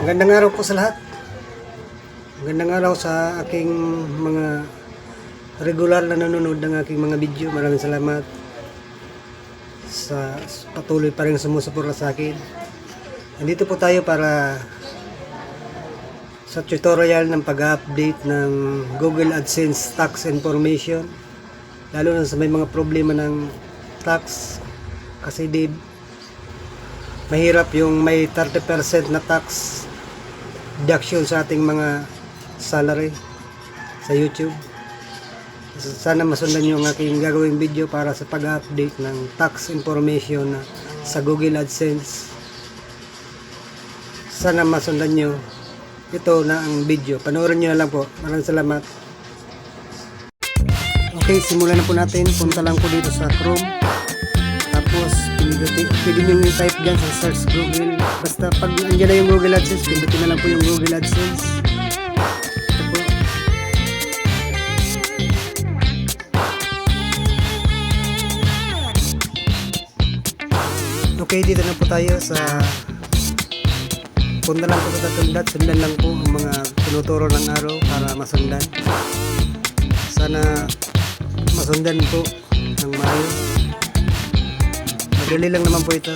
Magandang araw po sa lahat. Magandang araw sa aking mga regular na nanonood ng aking mga video. Maraming salamat sa patuloy pa rin sumusuporta sa akin. Nandito po tayo para sa tutorial ng pag-update ng Google Adsense tax information, lalo na sa may mga problema ng tax, kasi mahirap yung may 30% na tax deduction sa ating mga salary sa YouTube. Sana masundan nyo ang aking gagawing video para sa pag-update ng tax information sa Google Adsense. Sana masundan nyo. Ito na ang video. Panoorin nyo na lang po. Maraming salamat. Okay, simulan na po natin. Punta lang po dito sa Chrome. Tapos, pwede nyo i-type dyan sa search Google. Basta pag andyan na yung Google AdSense, pindutin na lang po yung Google AdSense. Ito po. Okay, dito na po tayo sa punta lang po sa tatlong dot. Sundan lang po ang mga tinuturo ng araw para masundan. Sana masundan po ng maayos. Madali lang naman po ito.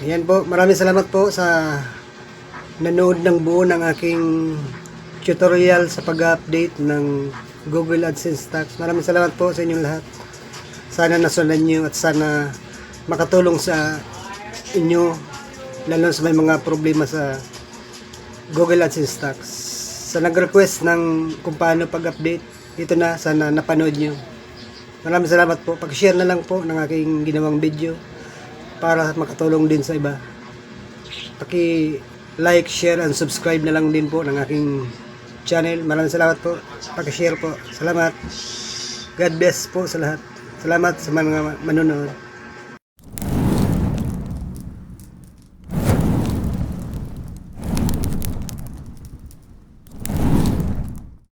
Ayan po, maraming salamat po sa nanood ng buo ng aking tutorial sa pag-update ng Google AdSense Tax. Maraming salamat po sa inyong lahat. Sana nasundan nyo at sana makatulong sa inyo, lalo sa may mga problema sa Google AdSense Tax. Sa nag-request ng kung paano pag-update, ito na, sana napanood nyo. Maraming salamat po. Pag-share na lang po ng aking ginawang video para makatulong din sa iba. Paki-like, share, and subscribe na lang din po ng aking channel. Maraming salamat po. Paki-share po. Salamat. God bless po sa lahat. Salamat sa mga manonood.